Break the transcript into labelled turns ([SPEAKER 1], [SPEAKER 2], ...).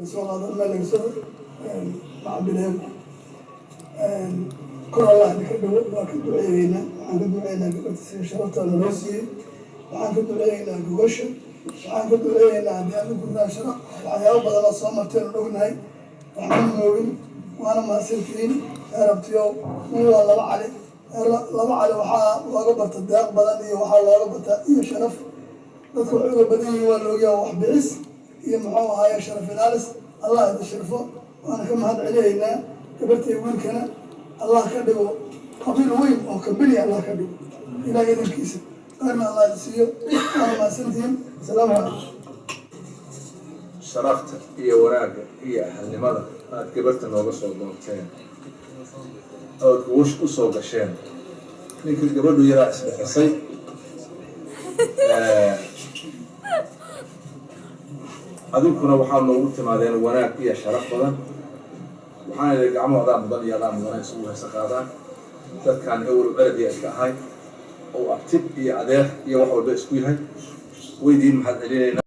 [SPEAKER 1] هذا الملك صدر مع بلاد كل الله نكبر وكبر علينا وعن كبر علينا قبل شرطة الروسية وعن كبر علينا قوشة وعن كبر علينا ديان كنا شرق العيال بدل الصومتين الأغنى وعن نورين وأنا ما سلفين عرفت يوم والله الله عليه الله عليه وحا وقبت الداق بدني وحا وقبت إيه شرف dadku wuxuu badan yahay waa looga wax bicis iyo muxuu ahaay sharaf ilaalis Allah ida sharfo waana ka mahad celeynaa gabartay wiilkana Allah ka dhigo qabiil weyn oo kabili Allah ka dhigo ilaahay idinkiisa qarna Allah siiyo ma santiin salaam alaykum
[SPEAKER 2] sharafta iyo wanaaga iyo ahlnimada aad gabarta nooga soo doonteen oo kuush u soo gasheen ninkii gabadhu yaraa isbixisay adinkuna waxaa loogu timaadeen wanaag iyo sharaf badan waxaana idin gacmahoodaa mudan iyo adaa mudana isugu haysa qaadaan dadkaan ewel celadiya iska ahay oo abtib iyo adeer iyo wax walba isku yahay weydiin maxaad celinayna